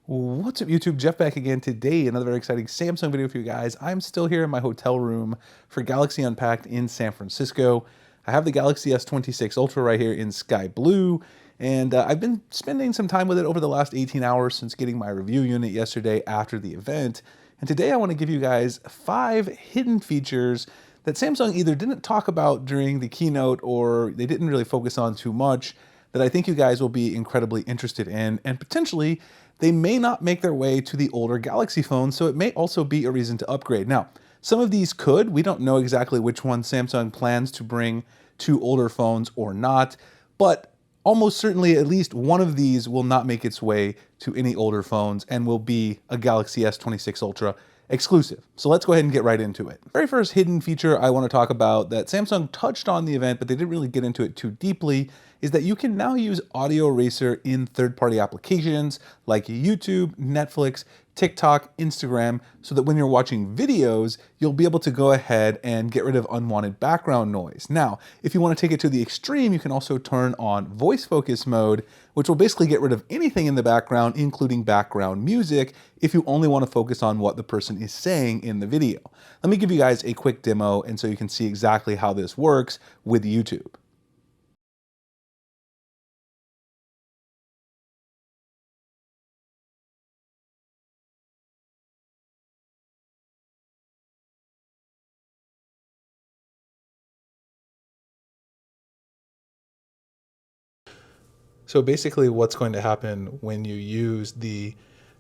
What's up, YouTube? Jeff back again today. Another very exciting Samsung video for you guys. I'm still here in my hotel room for Galaxy Unpacked in San Francisco. I have the Galaxy S26 Ultra right here in sky blue, and I've been spending some time with it over the last 18 hours since getting my review unit yesterday after the event. And today I want to give you guys 5 hidden features that Samsung either didn't talk about during the keynote or they didn't really focus on too much that I think you guys will be incredibly interested in, and potentially they may not make their way to the older Galaxy phones, so it may also be a reason to upgrade. Now, some of these could. We don't know exactly which one Samsung plans to bring to older phones or not, but almost certainly at least one of these will not make its way to any older phones and will be a Galaxy S26 Ultra exclusive. So let's go ahead and get right into it. Very first hidden feature I want to talk about that Samsung touched on the event, but they didn't really get into it too deeply, is that you can now use Audio Eraser in third-party applications like YouTube, Netflix, TikTok, Instagram, so that when you're watching videos, you'll be able to go ahead and get rid of unwanted background noise. Now, if you want to take it to the extreme, you can also turn on voice focus mode, which will basically get rid of anything in the background, including background music, if you only want to focus on what the person is saying in the video. Let me give you guys a quick demo, and so you can see exactly how this works with YouTube. So basically what's going to happen when you use the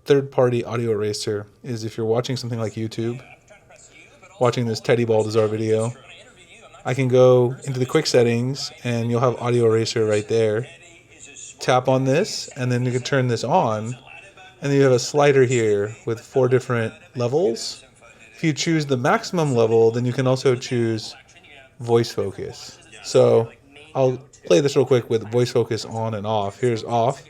third-party audio eraser is if you're watching something like YouTube, watching this Teddy Baldassar video, I can go into the quick settings and you'll have audio eraser right there. Tap on this and then you can turn this on, and then you have a slider here with 4 different levels. If you choose the maximum level, then you can also choose voice focus. So I'll play this real quick with voice focus on and off. Here's off.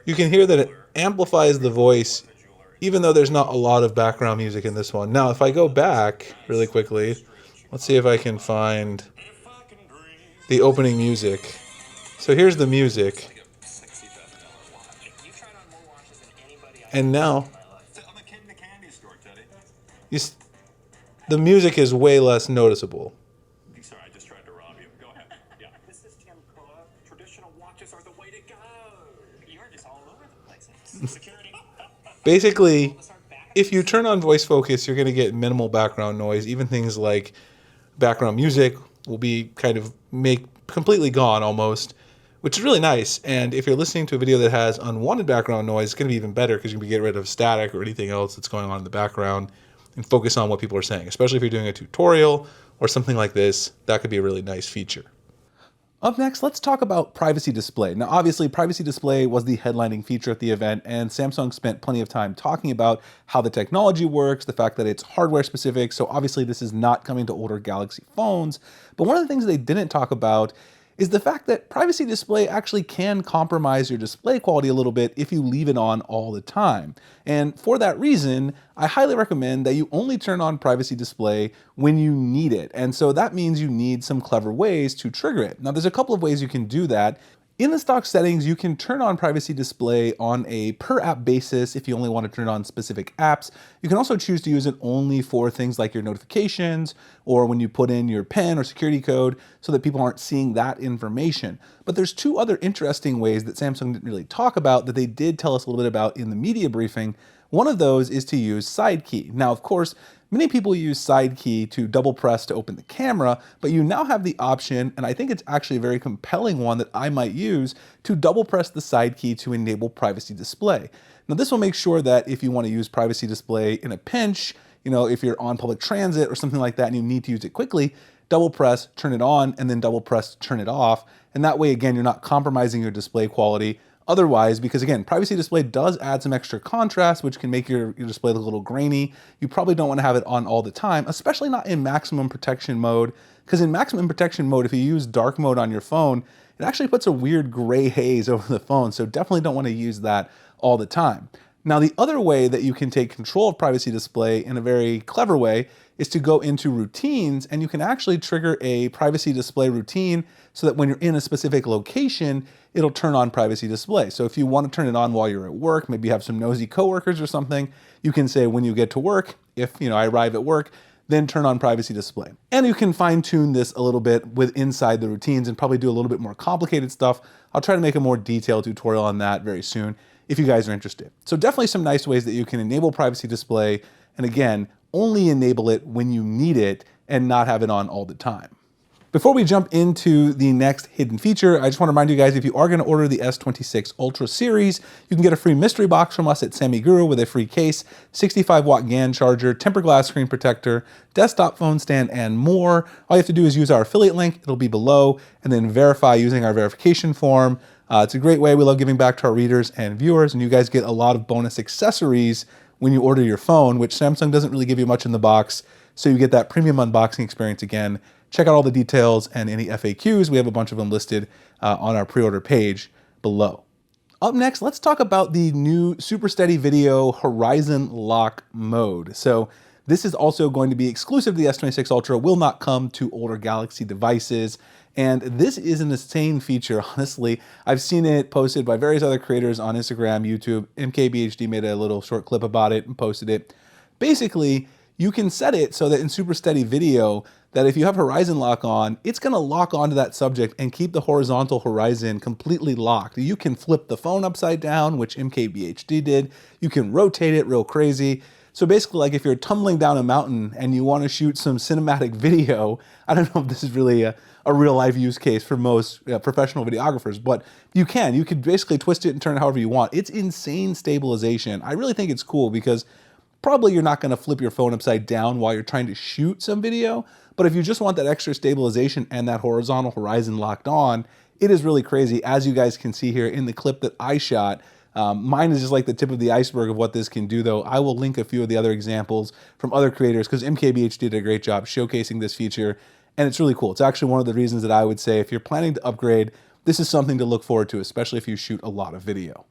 You can hear that it amplifies the voice even though there's not a lot of background music in this one. Now, if I go back really quickly, let's see if I can find the opening music. So here's the music. And now the music is way less noticeable. Sorry, I just tried to rob you. Go ahead. Yeah. This is Tim Cook. Traditional watches are the way to go. You're just all over the place. Security. Basically, if you turn on voice focus, you're going to get minimal background noise. Even things like background music will be kind of completely gone almost, which is really nice. And if you're listening to a video that has unwanted background noise, it's going to be even better because you can get rid of static or anything else that's going on in the background and focus on what people are saying, especially if you're doing a tutorial or something like this. That could be a really nice feature. Up next, let's talk about privacy display. Now, obviously, privacy display was the headlining feature at the event, and Samsung spent plenty of time talking about how the technology works, the fact that it's hardware specific, so obviously this is not coming to older Galaxy phones. But one of the things they didn't talk about is the fact that privacy display actually can compromise your display quality a little bit if you leave it on all the time. And for that reason, I highly recommend that you only turn on privacy display when you need it. And so that means you need some clever ways to trigger it. Now, there's a couple of ways you can do that. In the stock settings, you can turn on privacy display on a per app basis if you only want to turn on specific apps. You can also choose to use it only for things like your notifications or when you put in your PIN or security code so that people aren't seeing that information. But there's 2 other interesting ways that Samsung didn't really talk about that they did tell us a little bit about in the media briefing. One of those is to use side key. Now, of course, many people use side key to double press to open the camera, but you now have the option, and I think it's actually a very compelling one that I might use, to double press the side key to enable privacy display. Now, this will make sure that if you want to use privacy display in a pinch, if you're on public transit or something like that and you need to use it quickly, double press, turn it on, and then double press, turn it off. And that way, again, you're not compromising your display quality otherwise, because again, privacy display does add some extra contrast, which can make your display look a little grainy. You probably don't want to have it on all the time, especially not in maximum protection mode, because in maximum protection mode, if you use dark mode on your phone, it actually puts a weird gray haze over the phone, so definitely don't want to use that all the time. Now, the other way that you can take control of privacy display in a very clever way is to go into routines, and you can actually trigger a privacy display routine so that when you're in a specific location, it'll turn on privacy display. So if you want to turn it on while you're at work, maybe you have some nosy coworkers or something, you can say when you get to work, if I arrive at work, then turn on privacy display. And you can fine tune this a little bit with inside the routines and probably do a little bit more complicated stuff. I'll try to make a more detailed tutorial on that very soon if you guys are interested. So definitely some nice ways that you can enable privacy display. And again, only enable it when you need it and not have it on all the time. Before we jump into the next hidden feature, I just want to remind you guys, if you are going to order the S26 Ultra series, you can get a free mystery box from us at Samiguru with a free case, 65-watt GAN charger, tempered glass screen protector, desktop phone stand, and more. All you have to do is use our affiliate link, it'll be below, and then verify using our verification form. It's a great way. We love giving back to our readers and viewers, and you guys get a lot of bonus accessories when you order your phone, which Samsung doesn't really give you much in the box, so you get that premium unboxing experience again. Check out all the details and any FAQs. We have a bunch of them listed on our pre-order page below. Up next, let's talk about the new Super Steady Video Horizon Lock mode. So this is also going to be exclusive to the S26 Ultra, will not come to older Galaxy devices. And this is an insane feature, honestly. I've seen it posted by various other creators on Instagram, YouTube. MKBHD made a little short clip about it and posted it. Basically, you can set it so that in Super Steady Video, that if you have Horizon Lock on, it's gonna lock onto that subject and keep the horizontal horizon completely locked. You can flip the phone upside down, which MKBHD did. You can rotate it real crazy. So basically, like if you're tumbling down a mountain and you wanna shoot some cinematic video, I don't know if this is really a real life use case for most professional videographers, but you could basically twist it and turn it however you want. It's insane stabilization. I really think it's cool because probably you're not gonna flip your phone upside down while you're trying to shoot some video, but if you just want that extra stabilization and that horizontal horizon locked on, it is really crazy, as you guys can see here in the clip that I shot. Mine is just like the tip of the iceberg of what this can do, though. I will link a few of the other examples from other creators because MKBH did a great job showcasing this feature, and it's really cool. It's actually one of the reasons that I would say if you're planning to upgrade, this is something to look forward to, especially if you shoot a lot of video.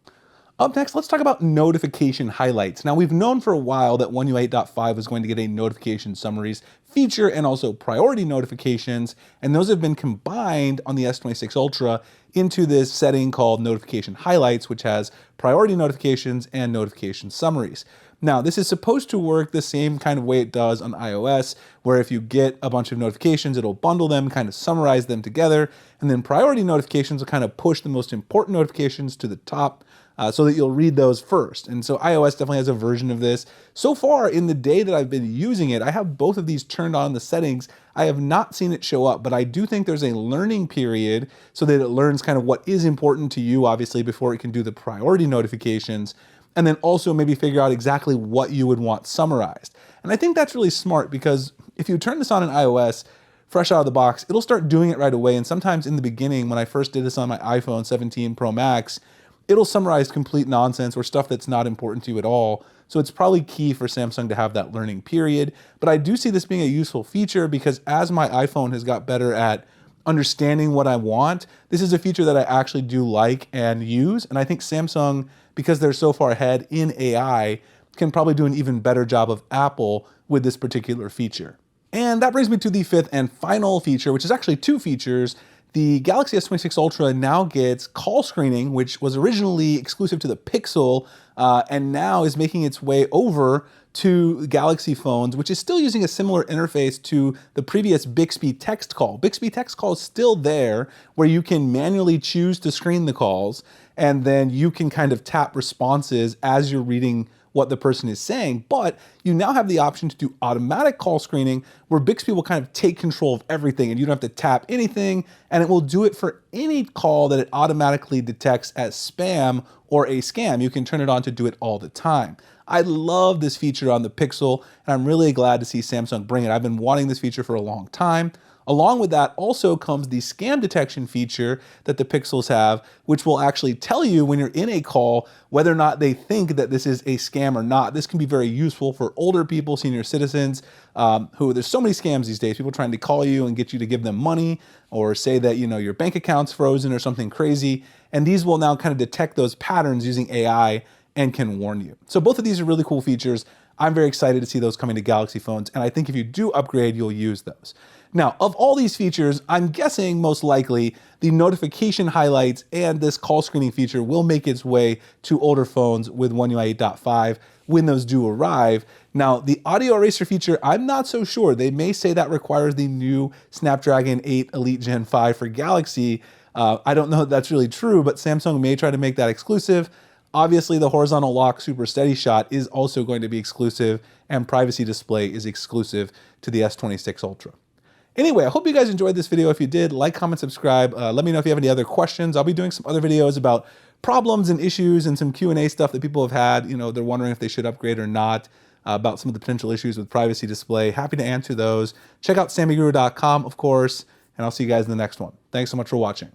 Up next, let's talk about notification highlights. Now, we've known for a while that One UI 8.5 was going to get a notification summaries feature and also priority notifications, and those have been combined on the S26 Ultra into this setting called notification highlights, which has priority notifications and notification summaries. Now, this is supposed to work the same kind of way it does on iOS, where if you get a bunch of notifications, it'll bundle them, kind of summarize them together, and then priority notifications will kind of push the most important notifications to the top, so that you'll read those first. And so iOS definitely has a version of this. So far, in the day that I've been using it, I have both of these turned on the settings. I have not seen it show up, but I do think there's a learning period so that it learns kind of what is important to you, obviously, before it can do the priority notifications, and then also maybe figure out exactly what you would want summarized. And I think that's really smart because if you turn this on in iOS, fresh out of the box, it'll start doing it right away. And sometimes in the beginning, when I first did this on my iPhone 17 Pro Max, it'll summarize complete nonsense or stuff that's not important to you at all. So it's probably key for Samsung to have that learning period. But I do see this being a useful feature because as my iPhone has got better at understanding what I want, this is a feature that I actually do like and use. And I think Samsung, because they're so far ahead in AI, can probably do an even better job of Apple with this particular feature. And that brings me to the fifth and final feature, which is actually two features. The Galaxy S26 Ultra now gets call screening, which was originally exclusive to the Pixel, and now is making its way over to Galaxy phones, which is still using a similar interface to the previous Bixby text call. Bixby text call is still there, where you can manually choose to screen the calls, and then you can kind of tap responses as you're reading what the person is saying, but you now have the option to do automatic call screening where Bixby will kind of take control of everything and you don't have to tap anything, and it will do it for any call that it automatically detects as spam or a scam. You can turn it on to do it all the time. I love this feature on the Pixel, and I'm really glad to see Samsung bring it. I've been wanting this feature for a long time. Along with that also comes the scam detection feature that the Pixels have, which will actually tell you when you're in a call whether or not they think that this is a scam or not. This can be very useful for older people, senior citizens, who there's so many scams these days, people trying to call you and get you to give them money or say that, you know, your bank account's frozen or something crazy. And these will now kind of detect those patterns using AI and can warn you. So both of these are really cool features. I'm very excited to see those coming to Galaxy phones, and I think if you do upgrade, you'll use those. Now, of all these features, I'm guessing most likely the notification highlights and this call screening feature will make its way to older phones with One UI 8.5 when those do arrive. Now, the audio eraser feature, I'm not so sure. They may say that requires the new Snapdragon 8 Elite Gen 5 for Galaxy. I don't know if that's really true, but Samsung may try to make that exclusive. Obviously, the horizontal lock super steady shot is also going to be exclusive, and privacy display is exclusive to the S26 Ultra. Anyway, I hope you guys enjoyed this video. If you did, like, comment, subscribe. Let me know if you have any other questions. I'll be doing some other videos about problems and issues and some Q&A stuff that people have had. You know, they're wondering if they should upgrade or not, about some of the potential issues with privacy display. Happy to answer those. Check out SammyGuru.com, of course, and I'll see you guys in the next one. Thanks so much for watching.